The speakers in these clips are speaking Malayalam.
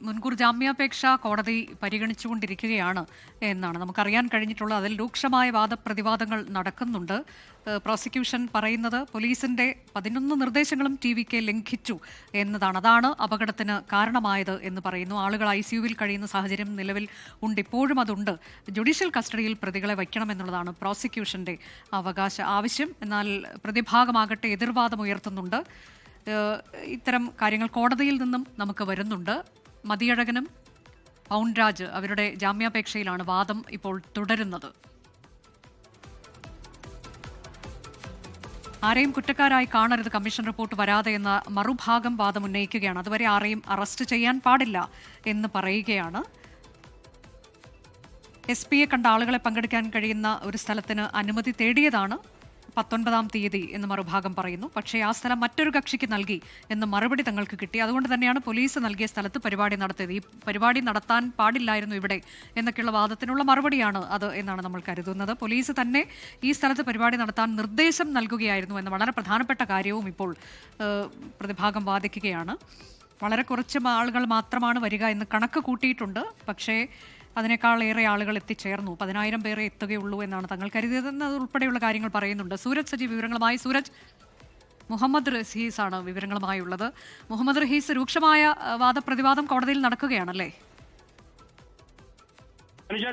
മുൻകൂർ ജാമ്യാപേക്ഷ കോടതി പരിഗണിച്ചുകൊണ്ടിരിക്കുകയാണ് എന്നാണ് നമുക്കറിയാൻ കഴിഞ്ഞിട്ടുള്ളത്. അതിൽ രൂക്ഷമായ വാദപ്രതിവാദങ്ങൾ നടക്കുന്നുണ്ട്. പ്രോസിക്യൂഷൻ പറയുന്നത് പോലീസിന്റെ 11 നിർദ്ദേശങ്ങളും ടി.വി.കെ ലംഘിച്ചു എന്നതാണ്. അതാണ് അപകടത്തിന് കാരണമായത് എന്ന് പറയുന്നു. ആളുകൾ ICUവിൽ കഴിയുന്ന സാഹചര്യം നിലവിൽ ഉണ്ട്, ഇപ്പോഴും അതുണ്ട്. ജുഡീഷ്യൽ കസ്റ്റഡിയിൽ പ്രതികളെ വയ്ക്കണമെന്നുള്ളതാണ് പ്രോസിക്യൂഷന്റെ ആവശ്യം. എന്നാൽ പ്രതിഭാഗമാകട്ടെ എതിർവാദം ഉയർത്തുന്നുണ്ട്. ഇത്തരം കാര്യങ്ങൾ കോടതിയിൽ നിന്നും നമുക്ക് വരുന്നുണ്ട്. മതിയഴകനും പൗൺരാജ് അവരുടെ ജാമ്യാപേക്ഷയിലാണ് വാദം ഇപ്പോൾ തുടരുന്നത്. ആരെയും കുറ്റക്കാരായി കാണരുത്, കമ്മീഷൻ റിപ്പോർട്ട് വരാതെ എന്ന മറുഭാഗം വാദം ഉന്നയിക്കുകയാണ്. അതുവരെ ആരെയും അറസ്റ്റ് ചെയ്യാൻ പാടില്ല എന്ന് പറയുകയാണ്. SP കണ്ട ആളുകളെ പങ്കെടുക്കാൻ കഴിയുന്ന ഒരു സ്ഥലത്തിന് അനുമതി തേടിയതാണ് 19-ാം തീയതി എന്ന് മറുഭാഗം പറയുന്നു. പക്ഷേ ആ സ്ഥലം മറ്റൊരു കക്ഷിക്ക് നൽകി എന്ന് മറുപടി തങ്ങൾക്ക് കിട്ടി. അതുകൊണ്ട് തന്നെയാണ് പോലീസ് നൽകിയ സ്ഥലത്ത് പരിപാടി നടത്തിയത്. ഈ പരിപാടി നടത്താൻ പാടില്ലായിരുന്നു ഇവിടെ എന്നൊക്കെയുള്ള വാദത്തിനുള്ള മറുപടിയാണ് അത് എന്നാണ് നമ്മൾ കരുതുന്നത്. പോലീസ് തന്നെ ഈ സ്ഥലത്ത് പരിപാടി നടത്താൻ നിർദ്ദേശം നൽകുകയായിരുന്നു എന്ന വളരെ പ്രധാനപ്പെട്ട കാര്യവും ഇപ്പോൾ പ്രതിഭാഗം വാദിക്കുകയാണ്. വളരെ കുറച്ച് ആളുകൾ മാത്രമാണ് വരിക എന്ന് കണക്ക് കൂട്ടിയിട്ടുണ്ട്. പക്ഷേ അതിനേക്കാൾ ഏറെ ആളുകൾ എത്തിച്ചേർന്നു. 10,000 പേരെ എത്തുകയുള്ളൂ എന്നാണ് തങ്ങൾ കരുതിയതെന്ന് ഉൾപ്പെടെയുള്ള കാര്യങ്ങൾ പറയുന്നുണ്ട്. സൂരജ് സജി വിവരങ്ങളുമായി. സൂരജ്, മുഹമ്മദ് റഹീസ് ആണ് വിവരങ്ങളുമായുള്ളത്. മുഹമ്മദ് റഹീസ്, രൂക്ഷമായ വാദപ്രതിവാദം കോടതിയിൽ നടക്കുകയാണല്ലേ?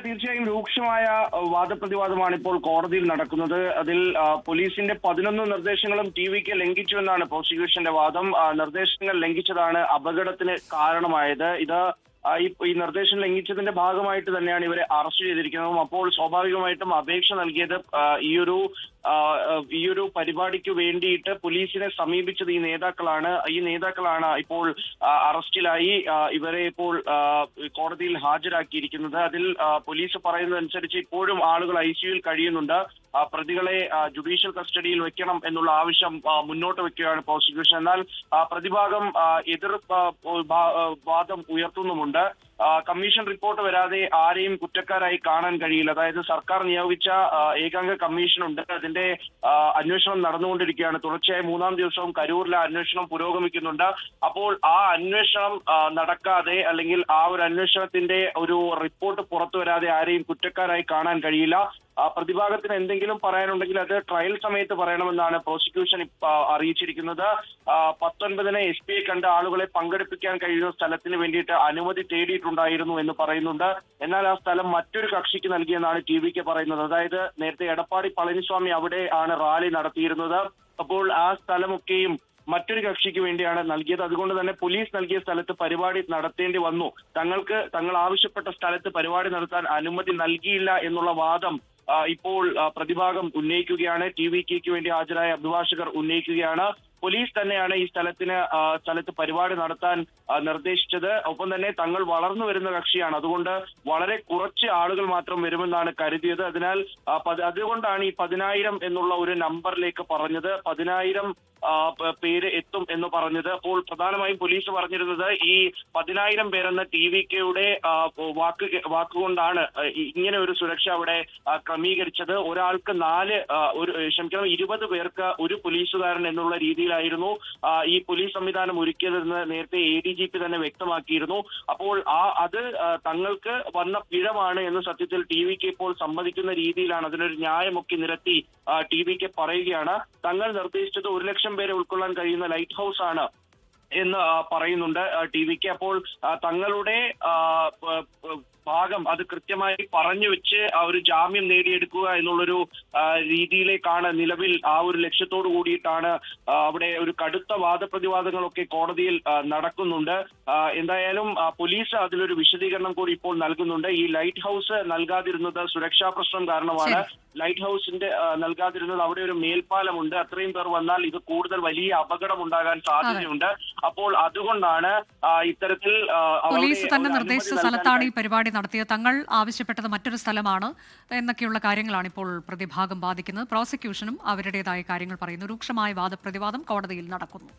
തീർച്ചയായും രൂക്ഷമായ വാദപ്രതിവാദമാണ് ഇപ്പോൾ കോടതിയിൽ നടക്കുന്നത്. അതിൽ പോലീസിന്റെ 11 നിർദ്ദേശങ്ങളും ടി.വി.കെ ലംഘിച്ചു എന്നാണ് പ്രോസിക്യൂഷന്റെ വാദം. നിർദ്ദേശങ്ങൾ ലംഘിച്ചതാണ് അപകടത്തിന് കാരണമായത്. ഈ നിർദ്ദേശം ലംഘിച്ചതിന്റെ ഭാഗമായിട്ട് തന്നെയാണ് ഇവരെ അറസ്റ്റ് ചെയ്തിരിക്കുന്നതും. അപ്പോൾ സ്വാഭാവികമായിട്ടും അപേക്ഷ നൽകിയത് ഈ ഒരു പരിപാടിക്ക് വേണ്ടിയിട്ട് പോലീസിനെ സമീപിച്ചത് ഈ നേതാക്കളാണ് ഇപ്പോൾ അറസ്റ്റിലായി ഇവരെ ഇപ്പോൾ കോടതിയിൽ ഹാജരാക്കിയിരിക്കുന്നത്. അതിൽ പോലീസ് പറയുന്നതനുസരിച്ച് ഇപ്പോഴും ആളുകൾ ICUവിൽ കഴിയുന്നുണ്ട്. പ്രതികളെ ജുഡീഷ്യൽ കസ്റ്റഡിയിൽ വെക്കണം എന്നുള്ള ആവശ്യം മുന്നോട്ട് വെക്കുകയാണ് പ്രോസിക്യൂഷൻ. എന്നാൽ പ്രതിഭാഗം എതിർ വാദം ഉയർത്തുന്നുമുണ്ട്. കമ്മീഷൻ റിപ്പോർട്ട് വരാതെ ആരെയും കുറ്റക്കാരായി കാണാൻ കഴിയില്ല. അതായത് സർക്കാർ നിയോഗിച്ച ഏകാംഗ കമ്മീഷനുണ്ട്, അതിന്റെ അന്വേഷണം നടന്നുകൊണ്ടിരിക്കുകയാണ്. തുടർച്ചയായി 3-ാം ദിവസവും കരൂരിലെ അന്വേഷണം പുരോഗമിക്കുന്നുണ്ട്. അപ്പോൾ ആ അന്വേഷണം നടക്കാതെ, അല്ലെങ്കിൽ ആ ഒരു അന്വേഷണത്തിന്റെ ഒരു റിപ്പോർട്ട് പുറത്തു വരാതെ ആരെയും കുറ്റക്കാരായി കാണാൻ കഴിയില്ല. പ്രതിഭാഗത്തിന് എന്തെങ്കിലും പറയാനുണ്ടെങ്കിൽ അത് ട്രയൽ സമയത്ത് പറയണമെന്നാണ് പ്രോസിക്യൂഷൻ അറിയിച്ചിരിക്കുന്നത്. 19-ന് SP കണ്ട ആളുകളെ പങ്കെടുപ്പിക്കാൻ കഴിയുന്ന സ്ഥലത്തിന് വേണ്ടിയിട്ട് അനുമതി തേടിയിട്ടുണ്ടായിരുന്നു എന്ന് പറയുന്നുണ്ട്. എന്നാൽ ആ സ്ഥലം മറ്റൊരു കക്ഷിക്ക് നൽകിയെന്നാണ് ടി.വി.കെ പറയുന്നത്. അതായത് നേരത്തെ എടപ്പാടി പളനിസ്വാമി അവിടെ ആണ് റാലി നടത്തിയിരുന്നത്. അപ്പോൾ ആ സ്ഥലമൊക്കെയും മറ്റൊരു കക്ഷിക്ക് വേണ്ടിയാണ് നൽകിയത്. അതുകൊണ്ട് തന്നെ പോലീസ് നൽകിയ സ്ഥലത്ത് പരിപാടി നടത്തേണ്ടി വന്നു. തങ്ങൾ ആവശ്യപ്പെട്ട സ്ഥലത്ത് പരിപാടി നടത്താൻ അനുമതി നൽകിയില്ല എന്നുള്ള വാദം ഇപ്പോൾ പ്രതിഭാഗം ഉന്നയിക്കുകയാണ്. ടി.വി.കെക്ക് വേണ്ടി ഹാജരായ അഭിഭാഷകർ ഉന്നയിക്കുകയാണ്. പോലീസ് തന്നെയാണ് ഈ സ്ഥലത്ത് പരിപാടി നടത്താൻ നിർദ്ദേശിച്ചത്. ഒപ്പം തന്നെ തങ്ങൾ വളർന്നു വരുന്ന കക്ഷിയാണ്, അതുകൊണ്ട് വളരെ കുറച്ച് ആളുകൾ മാത്രം വരുമെന്നാണ് കരുതിയത്. അതുകൊണ്ടാണ് ഈ 10,000 എന്നുള്ള ഒരു നമ്പറിലേക്ക് പറഞ്ഞത്. 10,000 പേര് എത്തും എന്ന് പറഞ്ഞത്. അപ്പോൾ പ്രധാനമായും പോലീസ് പറഞ്ഞിരുന്നത് ഈ 10,000 പേരെന്ന ടി.വി.കെയുടെ വാക്കുകൊണ്ടാണ് ഇങ്ങനെ ഒരു സുരക്ഷ അവിടെ ക്രമീകരിച്ചത്. ഒരാൾക്ക് 20 പേർക്ക് ഒരു പോലീസുകാരൻ എന്നുള്ള രീതിയിലായിരുന്നു ഈ പോലീസ് സംവിധാനം ഒരുക്കിയതെന്ന് നേരത്തെ ADGP തന്നെ വ്യക്തമാക്കിയിരുന്നു. അപ്പോൾ അത് തങ്ങൾക്ക് വന്ന പിഴമാണ് എന്ന് സത്യത്തിൽ ടി.വി.കെ ഇപ്പോൾ സമ്മതിക്കുന്ന രീതിയിലാണ്. അതിനൊരു ന്യായമൊക്കെ നിരത്തി ടി.വി.കെ പറയുകയാണ്. തങ്ങൾ നിർദ്ദേശിച്ചത് 1 ലക്ഷം പേരെ ഉൾക്കൊള്ളാൻ കഴിയുന്ന ലൈറ്റ് ഹൗസ് ആണ് എന്ന് പറയുന്നുണ്ട് ടി.വി.കെ. അപ്പോൾ തങ്ങളുടെ ഭാഗം അത് കൃത്യമായി പറഞ്ഞു വെച്ച് ഒരു ജാമ്യം നേടിയെടുക്കുക എന്നുള്ളൊരു രീതിയിലേക്കാണ് നിലവിൽ, ആ ഒരു ലക്ഷ്യത്തോടു കൂടിയിട്ടാണ് അവിടെ ഒരു കടുത്ത വാദപ്രതിവാദങ്ങളൊക്കെ കോടതിയിൽ നടക്കുന്നുണ്ട്. എന്തായാലും പോലീസ് അതിലൊരു വിശദീകരണം കൂടി ഇപ്പോൾ നൽകുന്നുണ്ട്. ഈ ലൈറ്റ് ഹൗസ് നൽകാതിരുന്നത് സുരക്ഷാ പ്രശ്നം കാരണമാണ്. ലൈറ്റ് ഹൗസിന്റെ നൽകാതിരുന്നത് അവിടെ ഒരു മേൽപ്പാലമുണ്ട്. അത്രയും പേർ വന്നാൽ ഇത് കൂടുതൽ വലിയ അപകടം ഉണ്ടാകാൻ സാധ്യതയുണ്ട്. അപ്പോൾ അതുകൊണ്ടാണ് ഇത്തരത്തിൽ പോലീസ് തന്നെ നിർദ്ദേശിച്ച സ്ഥലത്താണ് ഈ പരിപാടി നടത്തിയത്. തങ്ങൾ ആവശ്യപ്പെട്ടത് മറ്റൊരു സ്ഥലമാണ് എന്നൊക്കെയുള്ള കാര്യങ്ങളാണ് ഇപ്പോൾ പ്രതിഭാഗം വാദിക്കുന്നത്. പ്രോസിക്യൂഷനും അവരുടേതായ കാര്യങ്ങൾ പറയുന്നു. രൂക്ഷമായ വാദപ്രതിവാദം കോടതിയിൽ നടക്കുന്നു.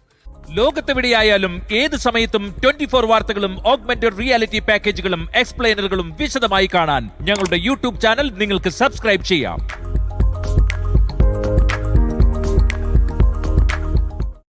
ലോകത്തെവിടെയായാലും ഏത് സമയത്തും 24 വാർത്തകളും ഓഗ്മെന്റഡ് റിയാലിറ്റി പാക്കേജുകളും എക്സ്പ്ലെയിനറുകളും വിശദമായി കാണാൻ ഞങ്ങളുടെ യൂട്യൂബ് ചാനൽ നിങ്ങൾക്ക് സബ്സ്ക്രൈബ് ചെയ്യാം.